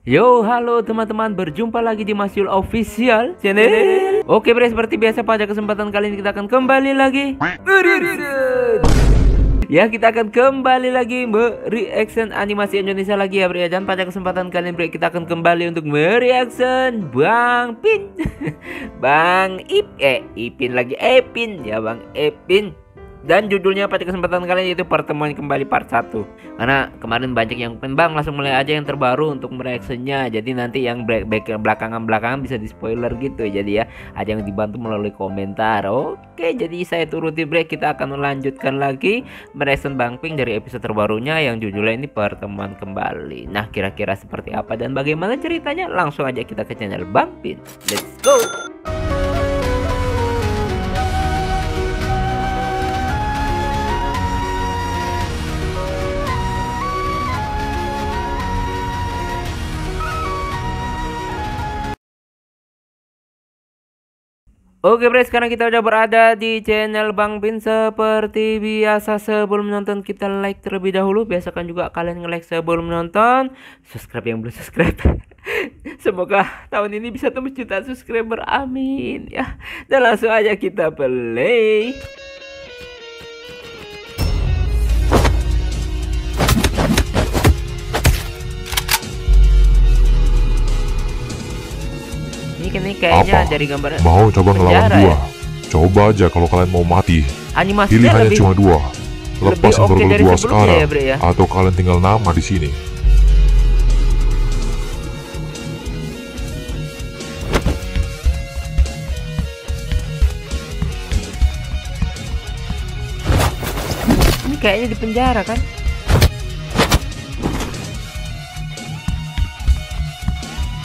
Yo, halo teman-teman, berjumpa lagi di Masyul Official Channel. Oke bre, seperti biasa pada kesempatan kali ini kita akan kembali lagi ya, kita akan kembali lagi mereaction animasi Indonesia lagi ya bre. Dan pada kesempatan kali ini bre, kita akan kembali untuk mereaction Bang Pin Ipin lagi, Epin ya, Bang Epin. Dan judulnya pada kesempatan kali ini yaitu pertemuan kembali part 1. Karena kemarin banyak yang Bang, langsung mulai aja yang terbaru untuk mereaksinya. Jadi nanti yang belakangan bisa di spoiler gitu. Jadi ya ada yang dibantu melalui komentar. Oke, jadi saya turuti break. Kita akan melanjutkan lagi mereaction Bang Ping dari episode terbarunya yang judulnya ini pertemuan kembali. Nah, kira-kira seperti apa dan bagaimana ceritanya? Langsung aja kita ke channel Bang Pin. Let's go. Oke bre, sekarang kita udah berada di channel Bang Pin. Seperti biasa sebelum nonton kita like terlebih dahulu. Biasakan juga kalian nge-like sebelum nonton. Subscribe yang belum subscribe. Semoga tahun ini bisa tembus jutaan subscriber, amin ya. Dan langsung aja kita play. Ini kayaknya dari gambar mau coba ngelawan penjara, gua ya? Coba aja kalau kalian mau mati. Animasinya Pilihannya lebih cuma dua. Lepas oke Burger dari gua sebelumnya sekarang ya, Bre, ya? atau kalian tinggal nama di sini. Ini kayaknya di penjara kan?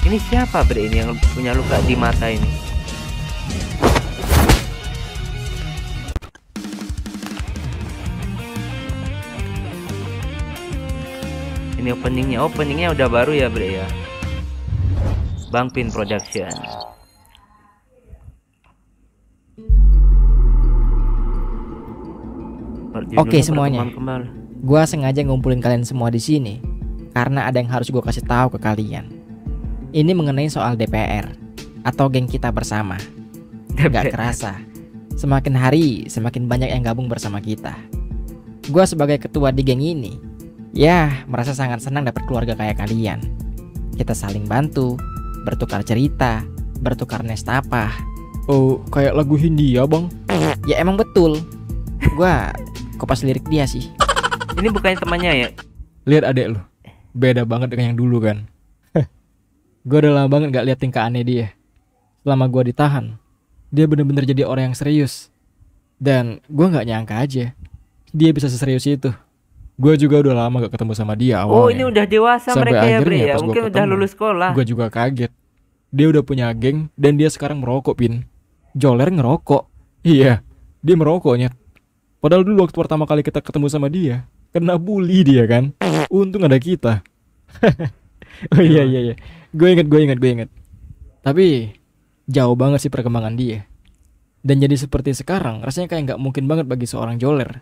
Ini siapa bre ini yang punya luka di mata ini? Ini openingnya udah baru ya bre ya. Bang Pin Production. Oke semuanya, gua sengaja ngumpulin kalian semua di sini karena ada yang harus gua kasih tahu ke kalian. Ini mengenai soal DPR atau geng kita bersama. Gak kerasa, semakin hari semakin banyak yang gabung bersama kita. Gua sebagai ketua di geng ini, ya merasa sangat senang dapat keluarga kayak kalian. Kita saling bantu, bertukar cerita, bertukar nestapa. Oh, kayak lagu Hindia bang? Ya emang betul. Gua kopas lirik dia sih. Ini bukannya temannya ya? Lihat adek lu, beda banget dengan yang dulu kan. Gue udah lama banget gak liat tingkah aneh dia. Selama gue ditahan, dia bener-bener jadi orang yang serius. Dan gue gak nyangka aja dia bisa seserius itu. Gue juga udah lama gak ketemu sama dia awalnya. Oh ini udah dewasa sampai mereka ya bre akhirnya ya? pas Mungkin udah lulus sekolah. Gue juga kaget. Dia udah punya geng dan dia sekarang merokok Pin. Joler ngerokok. Iya, dia merokoknya. Padahal dulu waktu pertama kali kita ketemu sama dia, kena bully dia kan. Untung ada kita. Oh iya. Gue inget. Tapi jauh banget sih perkembangan dia. Dan jadi seperti sekarang rasanya kayak gak mungkin banget bagi seorang joler.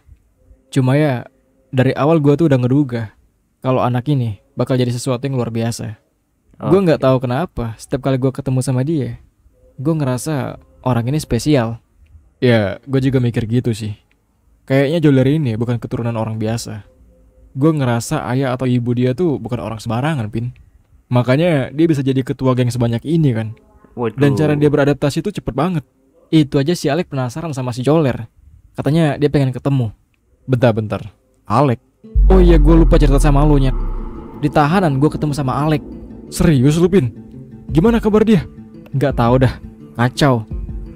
Cuma ya dari awal gue tuh udah ngeduga kalau anak ini bakal jadi sesuatu yang luar biasa. Gue gak tahu kenapa setiap kali gue ketemu sama dia, gue ngerasa orang ini spesial. Ya gue juga mikir gitu sih. Kayaknya joler ini bukan keturunan orang biasa. Gue ngerasa ayah atau ibu dia tuh bukan orang sembarangan Pin. Makanya dia bisa jadi ketua geng sebanyak ini kan. Waduh. Dan cara dia beradaptasi itu cepet banget. Itu aja si Alek penasaran sama si Joler. Katanya dia pengen ketemu. Bentar. Alek? Oh iya gue lupa cerita sama lu Nyet. Di tahanan gue ketemu sama Alek. Serius lu Pin? Gimana kabar dia? Gak tahu dah. Kacau.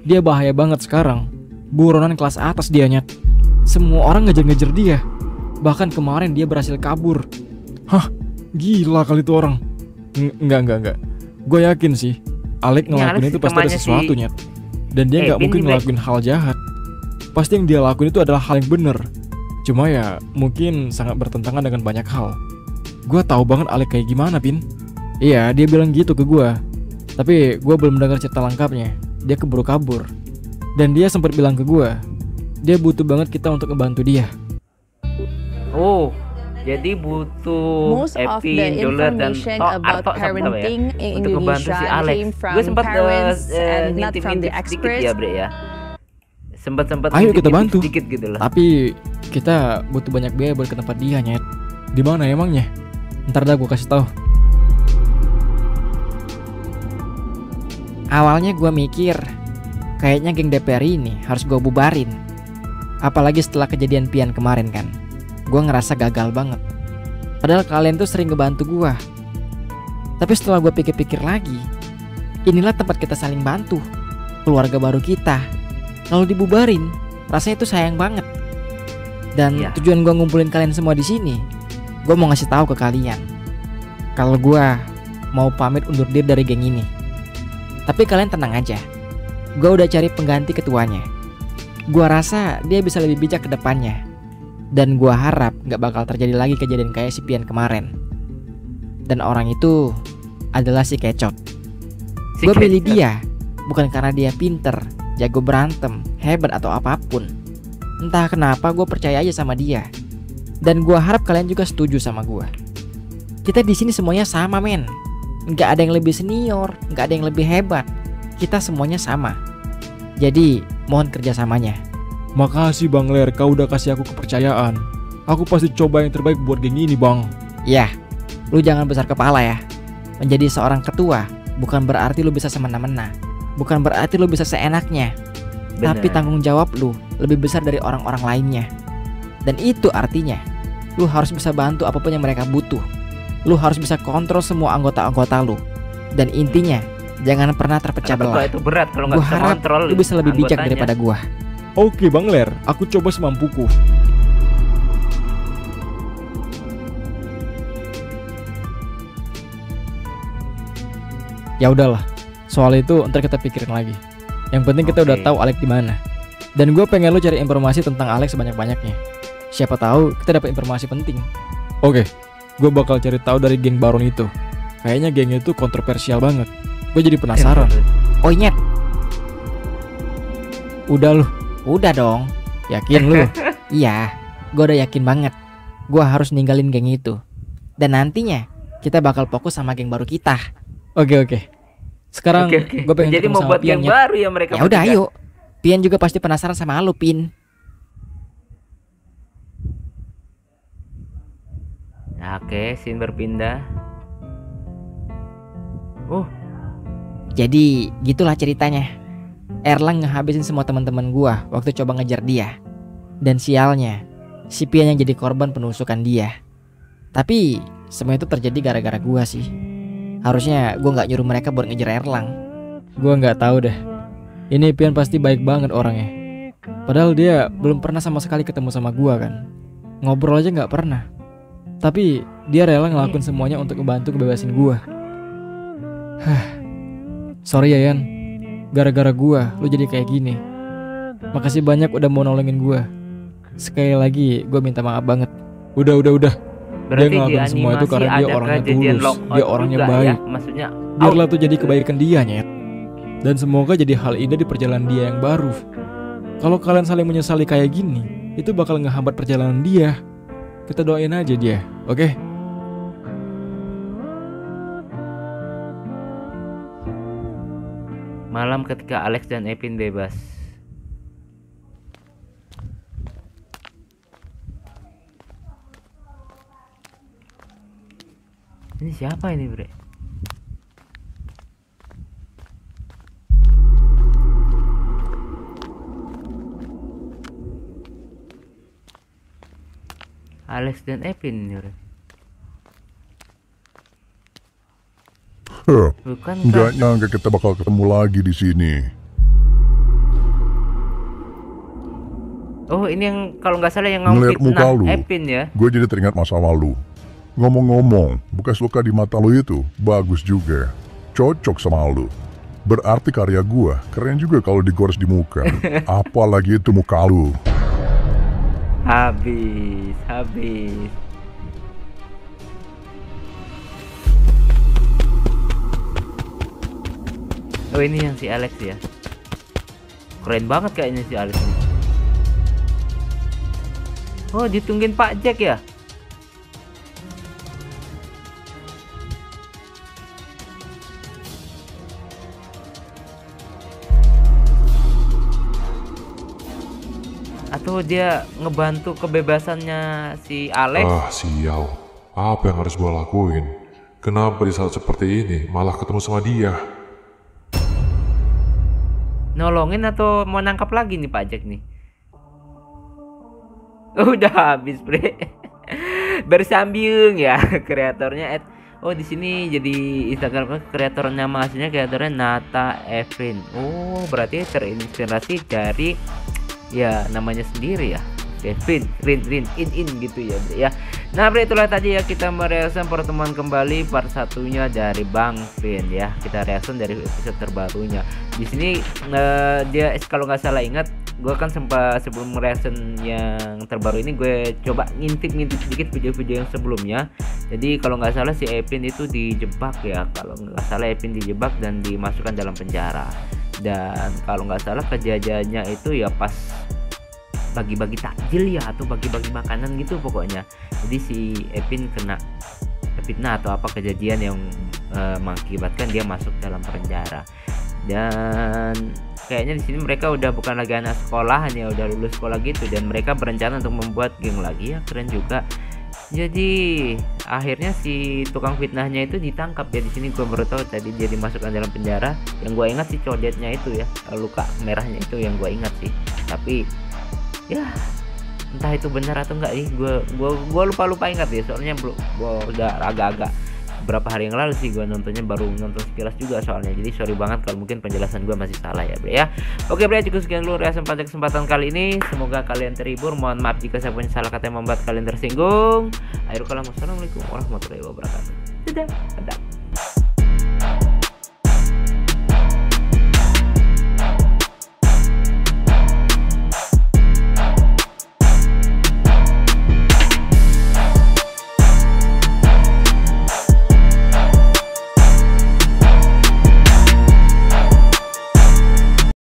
Dia bahaya banget sekarang. Buronan kelas atas dia Nyet. Semua orang ngejar-ngejar dia. Bahkan kemarin dia berhasil kabur. Hah? Gila kali itu orang. Enggak. Gue yakin sih Alek ngelakuin itu pasti ada sesuatu Nyet. Dan dia gak mungkin ngelakuin hal jahat. Pasti yang dia lakuin itu adalah hal yang bener. Cuma ya mungkin sangat bertentangan dengan banyak hal. Gue tahu banget Alek kayak gimana Pin. Iya dia bilang gitu ke gue. Tapi gue belum dengar cerita lengkapnya. Dia keburu kabur. Dan dia sempat bilang ke gue dia butuh banget kita untuk ngebantu dia. Oh Jadi butuh Most of the Epin, Joler, dan information Arto about sama siapa ya? parenting in Untuk ngebantu Indonesia si Alex. came from Gue sempat parents and not from the ngintip-ngintip sedikit experts. ya Bre ya. Sempat Ayo kita bantu. sedikit gitu lah. Tapi kita butuh banyak biaya buat ke tempat dia, Nyet. Di mana emangnya? Ntar dah gue kasih tahu. Awalnya gue mikir kayaknya geng DPR ini harus gue bubarin. Apalagi setelah kejadian Pian kemarin kan. Gue ngerasa gagal banget. Padahal kalian tuh sering ngebantu gue. Tapi setelah gue pikir-pikir lagi, inilah tempat kita saling bantu. Keluarga baru kita. Kalau dibubarin, rasanya itu sayang banget. Dan Iya. tujuan gue ngumpulin kalian semua di sini, gue mau ngasih tahu ke kalian kalau gue mau pamit undur diri dari geng ini. Tapi kalian tenang aja, gue udah cari pengganti ketuanya. Gue rasa dia bisa lebih bijak ke depannya. Dan gue harap gak bakal terjadi lagi kejadian kayak si Pian kemarin. Dan orang itu adalah si Kecot. Si Gue pilih Kecot. dia bukan karena dia pinter, jago berantem, hebat atau apapun. Entah kenapa gue percaya aja sama dia. Dan gue harap kalian juga setuju sama gue. Kita di sini semuanya sama men. Nggak ada yang lebih senior, nggak ada yang lebih hebat. Kita semuanya sama. Jadi mohon kerjasamanya. Makasih Bang Ler, kau udah kasih aku kepercayaan. Aku pasti coba yang terbaik buat geng ini, Bang. Ya, lu jangan besar kepala ya. Menjadi seorang ketua bukan berarti lu bisa semena-mena. Bukan berarti lu bisa seenaknya. Bener. Tapi tanggung jawab lu lebih besar dari orang-orang lainnya. Dan itu artinya lu harus bisa bantu apapun yang mereka butuh. Lu harus bisa kontrol semua anggota-anggota lu. Dan intinya jangan pernah terpecah Karena belah. itu berat kalau nggak Gua bisa harap kontrol lu bisa lebih bijak anggotanya. daripada gua. Oke Bang Ler, aku coba semampuku. Ya udahlah, soal itu ntar kita pikirin lagi. Yang penting kita udah Oke. tahu Alex di mana. Dan gue pengen lo cari informasi tentang Alex sebanyak-banyaknya. Siapa tahu kita dapat informasi penting. Oke, gue bakal cari tahu dari geng Baron itu. Kayaknya gengnya itu kontroversial banget. Gue jadi penasaran. Oh nyet, Udah lu, udah dong. yakin lu? Iya, gua udah yakin banget. Gua harus ninggalin geng itu. Dan nantinya kita bakal fokus sama geng baru kita. Oke. Sekarang Oke. gue pengen Jadi ketemu mau sama buat Pian, yang Nyet. baru ya mereka. Ya udah bertiga. ayo. Pian juga pasti penasaran sama lu, Pin. Oke, scene berpindah. Jadi gitulah ceritanya. Erlang ngehabisin semua teman-teman gua waktu coba ngejar dia. Dan sialnya, si Pian yang jadi korban penusukan dia. Tapi semua itu terjadi gara-gara gua sih. Harusnya gua nggak nyuruh mereka buat ngejar Erlang. Gue nggak tahu deh. Ini Pian pasti baik banget orangnya. Padahal dia belum pernah sama sekali ketemu sama gua kan. Ngobrol aja nggak pernah. Tapi dia rela ngelakuin semuanya untuk ngebantu kebebasin gua. Sorry ya Yan. Gara-gara gua lu jadi kayak gini. Makasih banyak udah mau nolongin gua. Sekali lagi gua minta maaf banget. Udah. Berarti di ngelakuin semua itu animasi karena dia ada orangnya kejadian tulus, lockout dia orangnya juga baik. ya? Maksudnya Biarlah tuh jadi kebaikan dia, Nyet. Dan semoga jadi hal indah di perjalanan dia yang baru. Kalau kalian saling menyesali kayak gini, itu bakal ngehambat perjalanan dia. Kita doain aja dia, oke? malam ketika Alex dan Epin bebas. Ini siapa ini, Bre? Alex dan Epin ini, Bre. Bukan Nggak kan? nyangka kita bakal ketemu lagi di sini. Oh, ini yang kalau nggak salah yang Ngeliat muka ngefitnah lu. Epin ya. Gue jadi teringat masa lalu. Ngomong-ngomong, bekas luka di mata lo itu bagus juga. Cocok sama lu. Berarti karya gua keren juga kalau digores di muka. Apalagi itu muka lu. Habis. Oh, ini yang si Alex ya. Keren banget kayaknya si Alex ini. Oh, ditungguin Pak Jack ya. atau dia ngebantu kebebasannya si Alex. Ah, sial. Apa yang harus gue lakuin? Kenapa di saat seperti ini malah ketemu sama dia? Nolongin atau mau nangkap lagi nih Pak Jack nih? Udah habis, Bre. Bersambung ya kreatornya oh di sini jadi Instagram kreatornya aslinya kreatornya Nata Evrin. Oh, berarti terinspirasi dari ya namanya sendiri ya. Rin in gitu ya, Bre, ya. Nah, Bre, itulah tadi ya kita mereaction pertemuan kembali part satunya dari Bang Vin ya. Kita reaction dari episode terbarunya. Di sini dia kalau nggak salah ingat, gue kan sempat sebelum reaction yang terbaru ini gue coba ngintip sedikit video-video yang sebelumnya. Jadi kalau nggak salah si Epin itu dijebak ya. Kalau nggak salah Epin dijebak dan dimasukkan dalam penjara. Dan kalau nggak salah kejadiannya itu ya pas bagi-bagi takjil ya, atau bagi-bagi makanan gitu pokoknya. Jadi si Epin kena fitnah atau apa kejadian yang mengakibatkan dia masuk dalam penjara. Dan kayaknya di sini mereka udah bukan lagi anak sekolahan ya, udah lulus sekolah gitu, dan mereka berencana untuk membuat geng lagi ya. Keren juga. Jadi akhirnya si tukang fitnahnya itu ditangkap ya. Di sini gue baru tahu tadi dia dimasukkan dalam penjara. Yang gue ingat sih codetnya itu ya, luka merahnya itu yang gue ingat sih. Tapi ya entah itu benar atau enggak nih, gue lupa ingat ya, soalnya gua udah agak-agak berapa hari yang lalu sih gue nontonnya, baru nonton sekilas juga soalnya. Jadi sorry banget kalau mungkin penjelasan gue masih salah ya, Bre ya. Oke, Bre, cukup sekian dulu reaction pada kesempatan kali ini. Semoga kalian terhibur. Mohon maaf jika saya punya salah kata yang membuat kalian tersinggung. Akhirul kalam, wassalamualaikum warahmatullahi wabarakatuh. Dadah.